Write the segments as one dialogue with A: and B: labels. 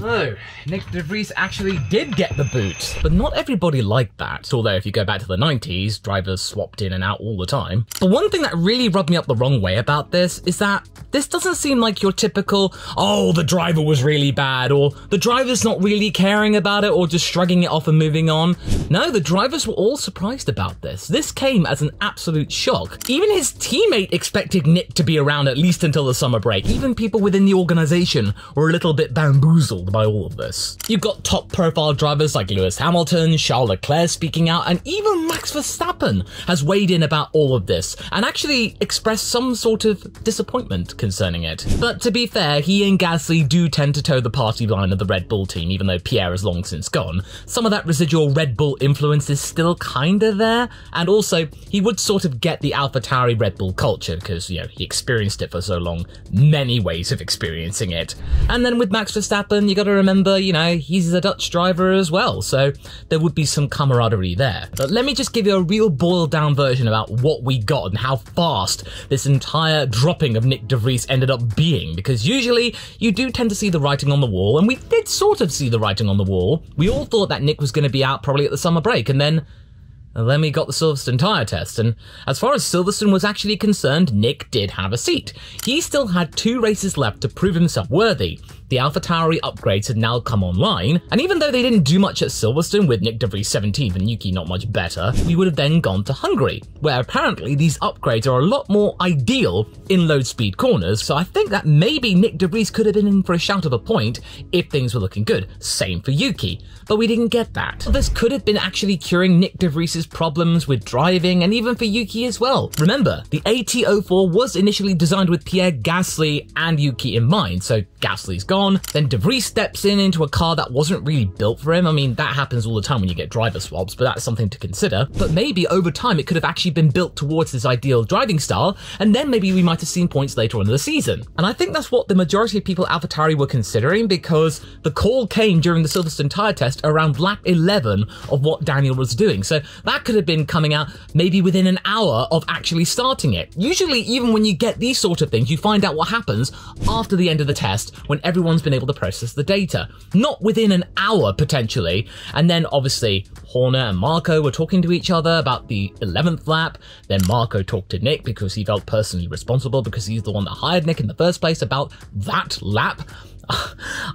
A: So, Nyck de Vries actually did get the boot, but not everybody liked that. Although if you go back to the 90s, drivers swapped in and out all the time. But one thing that really rubbed me up the wrong way about this is that this doesn't seem like your typical, oh, the driver was really bad, or the driver's not really caring about it, or just shrugging it off and moving on. No, the drivers were all surprised about this. This came as an absolute shock. Even his teammate expected Nyck to be around at least until the summer break. Even people within the organization were a little bit bamboozled by all of this. You've got top profile drivers like Lewis Hamilton, Charles Leclerc speaking out, and even Max Verstappen has weighed in about all of this and actually expressed some sort of disappointment concerning it. But to be fair, he and Gasly do tend to toe the party line of the Red Bull team, even though Pierre has long since gone. Some of that residual Red Bull influence is still kinda there, and also he would sort of get the AlphaTauri Red Bull culture because, you know, he experienced it for so long, many ways of experiencing it. And then with Max Verstappen, you gotta remember, you know, he's a Dutch driver as well, so there would be some camaraderie there. But let me just give you a real boiled down version about what we got and how fast this entire dropping of Nyck de Vries ended up being, because usually you do tend to see the writing on the wall, and we did sort of see the writing on the wall. We all thought that Nyck was going to be out probably at the summer break, and then we got the Silverstone tyre test, and as far as Silverstone was actually concerned, Nyck did have a seat. He still had 2 races left to prove himself worthy. The AlphaTauri upgrades had now come online, and even though they didn't do much at Silverstone with Nyck de Vries 17th and Yuki not much better, we would have then gone to Hungary, where apparently these upgrades are a lot more ideal in low speed corners, so I think that maybe Nyck de Vries could have been in for a shout of a point if things were looking good. Same for Yuki, but we didn't get that. This could have been actually curing Nyck de Vries' problems with driving, and even for Yuki as well. Remember, the AT04 was initially designed with Pierre Gasly and Yuki in mind, so Gasly's gone. Then de Vries steps into a car that wasn't really built for him. I mean, that happens all the time when you get driver swaps, but that's something to consider. But maybe over time it could have actually been built towards his ideal driving style, and then maybe we might have seen points later on in the season. And I think that's what the majority of people at AlphaTauri were considering, because the call came during the Silverstone tyre test around lap 11 of what Daniel was doing. So that could have been coming out maybe within an hour of actually starting it. Usually, even when you get these sort of things, you find out what happens after the end of the test, when everyone's been able to process the data, not within an hour potentially. And then obviously Horner and Marko were talking to each other about the 11th lap. Then Marko talked to Nyck because he felt personally responsible, because he's the one that hired Nyck in the first place, about that lap.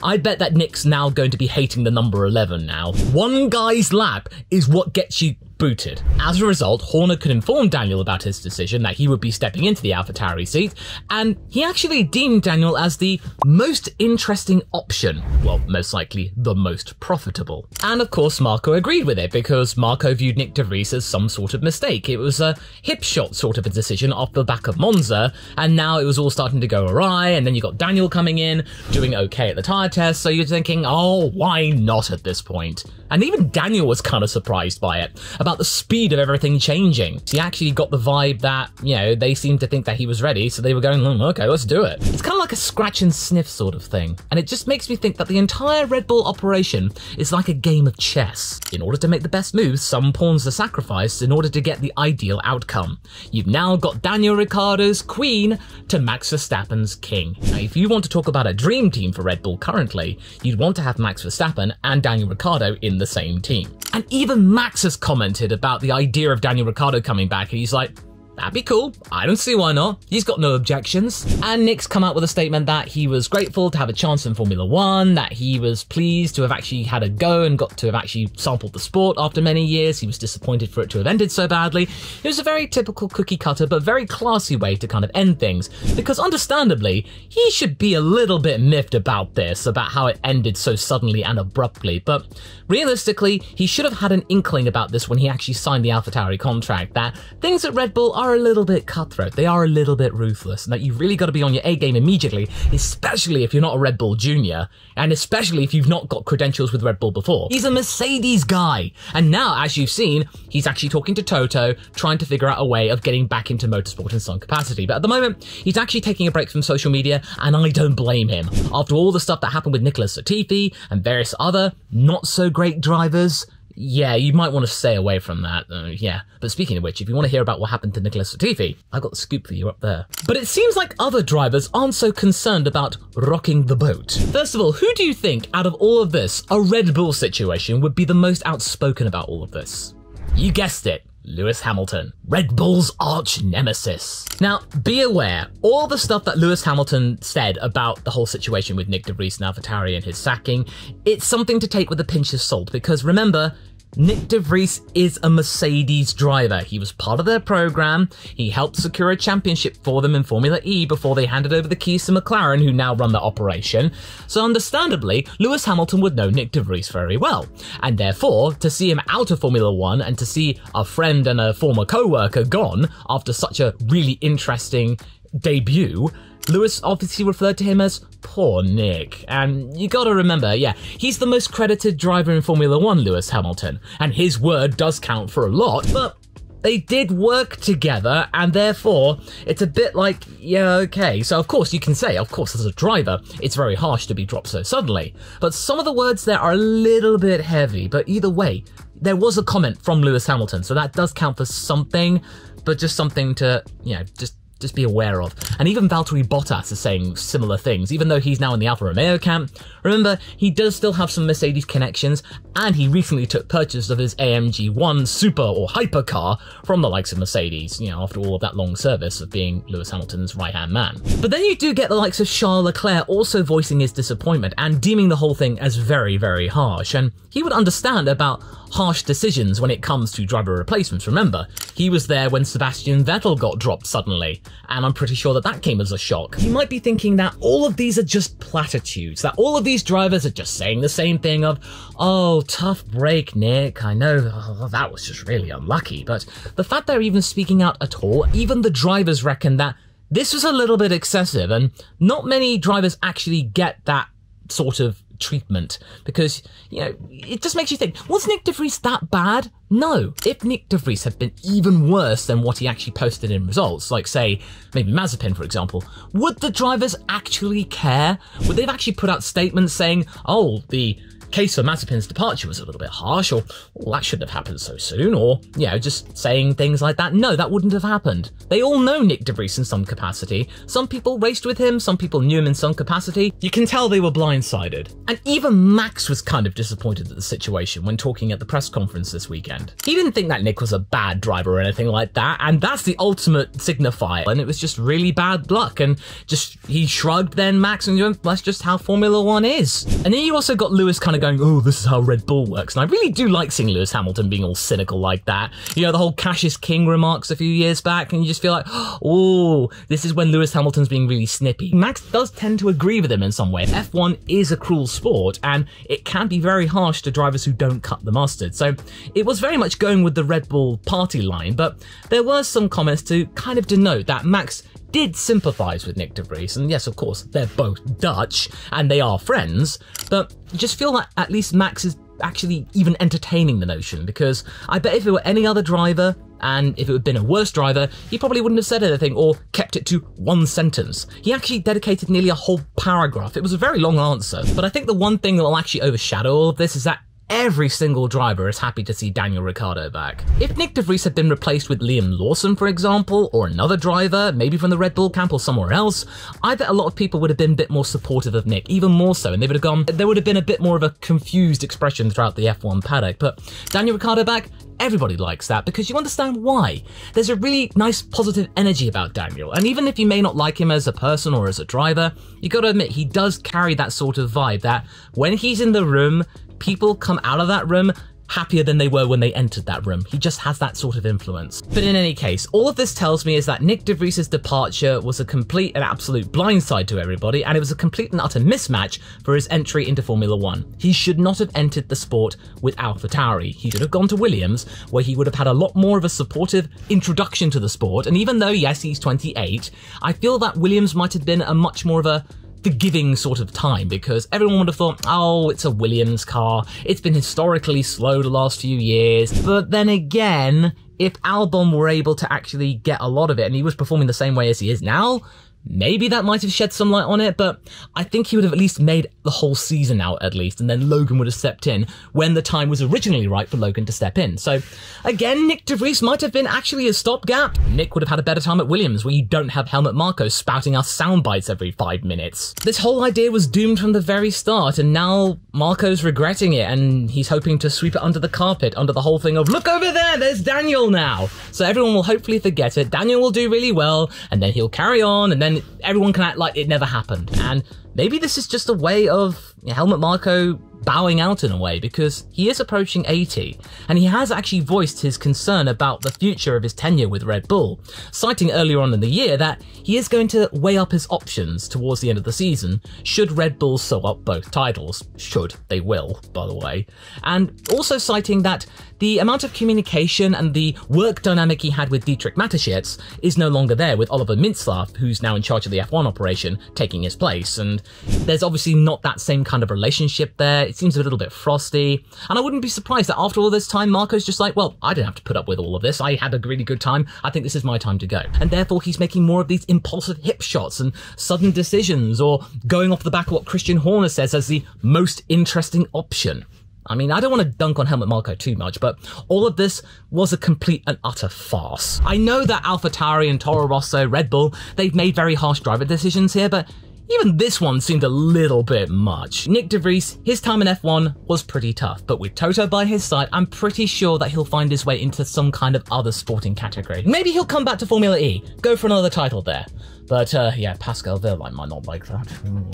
A: I bet that Nyck's now going to be hating the number 11 now. One guy's lap is what gets you booted. As a result, Horner could inform Daniel about his decision that he would be stepping into the AlphaTauri seat, and he actually deemed Daniel as the most interesting option. Well, most likely the most profitable. And of course, Marko agreed with it, because Marko viewed Nyck de Vries as some sort of mistake. It was a hip shot sort of a decision off the back of Monza, and now it was all starting to go awry, and then you got Daniel coming in, doing okay at the tyre test, so you're thinking, oh, why not at this point? And even Daniel was kind of surprised by it, about the speed of everything changing. He actually got the vibe that, you know, they seemed to think that he was ready, so they were going, okay, let's do it. It's kind of like a scratch and sniff sort of thing, and it just makes me think that the entire Red Bull operation is like a game of chess. In order to make the best moves, some pawns are sacrificed in order to get the ideal outcome. You've now got Daniel Ricciardo's queen to Max Verstappen's king. Now, if you want to talk about a dream team for Red Bull currently, you'd want to have Max Verstappen and Daniel Ricciardo in the same team. And even Max has commented about the idea of Daniel Ricciardo coming back, and he's like, that'd be cool. I don't see why not. He's got no objections. And Nyck's come out with a statement that he was grateful to have a chance in Formula 1, that he was pleased to have actually had a go and got to have actually sampled the sport after many years. He was disappointed for it to have ended so badly. It was a very typical cookie cutter, but very classy way to kind of end things, because understandably, he should be a little bit miffed about this, about how it ended so suddenly and abruptly. But realistically, he should have had an inkling about this when he actually signed the AlphaTauri contract, that things at Red Bull are a little bit cutthroat, they are a little bit ruthless, and that you've really got to be on your A game immediately, especially if you're not a Red Bull junior, and especially if you've not got credentials with Red Bull before. He's a Mercedes guy, and now, as you've seen, he's actually talking to Toto, trying to figure out a way of getting back into motorsport in some capacity. But at the moment, he's actually taking a break from social media, and I don't blame him. After all the stuff that happened with Nicholas Latifi and various other not so great drivers, yeah, you might want to stay away from that. Yeah, but speaking of which, if you want to hear about what happened to Nicholas Latifi, I got the scoop for you up there. But it seems like other drivers aren't so concerned about rocking the boat. First of all, who do you think out of all of this, a Red Bull situation, would be the most outspoken about all of this? You guessed it. Lewis Hamilton, Red Bull's arch nemesis. Now, be aware, all the stuff that Lewis Hamilton said about the whole situation with Nyck de Vries and AlphaTauri and his sacking, it's something to take with a pinch of salt, because remember, Nyck de Vries is a Mercedes driver. He was part of their program. He helped secure a championship for them in Formula E before they handed over the keys to McLaren, who now run the operation. So understandably, Lewis Hamilton would know Nyck de Vries very well. And therefore, to see him out of Formula One and to see a friend and a former co-worker gone after such a really interesting debut, Lewis obviously referred to him as poor Nick. And you gotta remember, yeah, he's the most credited driver in Formula One, Lewis Hamilton, and his word does count for a lot, but they did work together, and therefore, it's a bit like, yeah, okay. So of course you can say, of course, as a driver, it's very harsh to be dropped so suddenly, but some of the words there are a little bit heavy, but either way, there was a comment from Lewis Hamilton, so that does count for something, but just something to, you know, just be aware of. And even Valtteri Bottas is saying similar things, even though he's now in the Alfa Romeo camp. Remember, he does still have some Mercedes connections, and he recently took purchase of his AMG 1 super or hypercar from the likes of Mercedes, you know, after all of that long service of being Lewis Hamilton's right-hand man. But then you do get the likes of Charles Leclerc also voicing his disappointment and deeming the whole thing as very, very harsh. And he would understand about harsh decisions when it comes to driver replacements. Remember, he was there when Sebastian Vettel got dropped suddenly, and I'm pretty sure that came as a shock. You might be thinking that all of these are just platitudes, that all of these drivers are just saying the same thing of, oh, tough break, Nick, I know, that was just really unlucky, but the fact they're even speaking out at all, even the drivers reckon that this was a little bit excessive, and not many drivers actually get that sort of treatment, because, you know, it just makes you think, was Nyck de Vries that bad? No. If Nyck de Vries had been even worse than what he actually posted in results, like say, maybe Mazepin for example, would the drivers actually care? Would they have actually put out statements saying, oh, the case for Mazepin's departure was a little bit harsh, or well, that shouldn't have happened so soon, or, you know, just saying things like that? No, that wouldn't have happened. They all know Nyck de Vries in some capacity. Some people raced with him, some people knew him in some capacity. You can tell they were blindsided. And even Max was kind of disappointed at the situation when talking at the press conference this weekend. He didn't think that Nick was a bad driver or anything like that, and that's the ultimate signifier, and it was just really bad luck, and just, he shrugged then, Max, and that's just how Formula One is. And then you also got Lewis kind of going, oh, this is how Red Bull works. And I really do like seeing Lewis Hamilton being all cynical like that. You know, the whole cash is king remarks a few years back, and you just feel like, oh, this is when Lewis Hamilton's being really snippy. Max does tend to agree with him in some way. F1 is a cruel sport, and it can be very harsh to drivers who don't cut the mustard. So it was very much going with the Red Bull party line, but there were some comments to kind of denote that Max did sympathise with Nyck de Vries, and yes, of course, they're both Dutch, and they are friends, but you just feel like at least Max is actually even entertaining the notion, because I bet if it were any other driver, and if it had been a worse driver, he probably wouldn't have said anything or kept it to one sentence. He actually dedicated nearly a whole paragraph. It was a very long answer, but I think the one thing that will actually overshadow all of this is that every single driver is happy to see Daniel Ricciardo back. If Nyck de Vries had been replaced with Liam Lawson, for example, or another driver, maybe from the Red Bull camp or somewhere else, I bet a lot of people would have been a bit more supportive of Nick, even more so, and they would have gone, there would have been a bit more of a confused expression throughout the F1 paddock. But Daniel Ricciardo back, everybody likes that, because you understand why. There's a really nice positive energy about Daniel, and even if you may not like him as a person or as a driver, you gotta admit, he does carry that sort of vibe that when he's in the room, people come out of that room happier than they were when they entered that room. He just has that sort of influence. But in any case, all of this tells me is that Nyck de Vries' departure was a complete and absolute blindside to everybody, and it was a complete and utter mismatch for his entry into Formula One. He should not have entered the sport with AlphaTauri. He should have gone to Williams, where he would have had a lot more of a supportive introduction to the sport, and even though, yes, he's 28, I feel that Williams might have been a much more of a forgiving sort of time, because everyone would have thought, oh, it's a Williams car, it's been historically slow the last few years. But then again, if Albon were able to actually get a lot of it and he was performing the same way as he is now, maybe that might have shed some light on it, but I think he would have at least made the whole season out at least, and then Logan would have stepped in when the time was originally right for Logan to step in. So again, Nyck de Vries might have been actually a stopgap. Nyck would have had a better time at Williams, where you don't have Helmut Marko spouting us sound bites every 5 minutes. This whole idea was doomed from the very start, and now Marko's regretting it, and he's hoping to sweep it under the carpet, under the whole thing of, look over there, there's Daniel now. So everyone will hopefully forget it, Daniel will do really well, and then he'll carry on, and then everyone can act like it never happened. And maybe this is just a way of Helmut Marko bowing out in a way, because he is approaching 80, and he has actually voiced his concern about the future of his tenure with Red Bull, citing earlier on in the year that he is going to weigh up his options towards the end of the season, should Red Bull sew up both titles. Should. They will, by the way. And also citing that the amount of communication and the work dynamic he had with Dietrich Mateschitz is no longer there, with Oliver Mintzlaff, who's now in charge of the F1 operation, taking his place. And there's obviously not that same kind of relationship there. It seems a little bit frosty. And I wouldn't be surprised that after all this time, Marko's just like, well, I didn't have to put up with all of this. I had a really good time. I think this is my time to go. And therefore, he's making more of these impulsive hip shots and sudden decisions, or going off the back of what Christian Horner says as the most interesting option. I mean, I don't want to dunk on Helmut Marko too much, but all of this was a complete and utter farce. I know that AlphaTauri and Toro Rosso, Red Bull, they've made very harsh driver decisions here, but even this one seemed a little bit much. Nyck de Vries, his time in F1 was pretty tough, but with Toto by his side, I'm pretty sure that he'll find his way into some kind of other sporting category. Maybe he'll come back to Formula E, go for another title there. But yeah, Pascal Wehrlein might not like that. Ooh.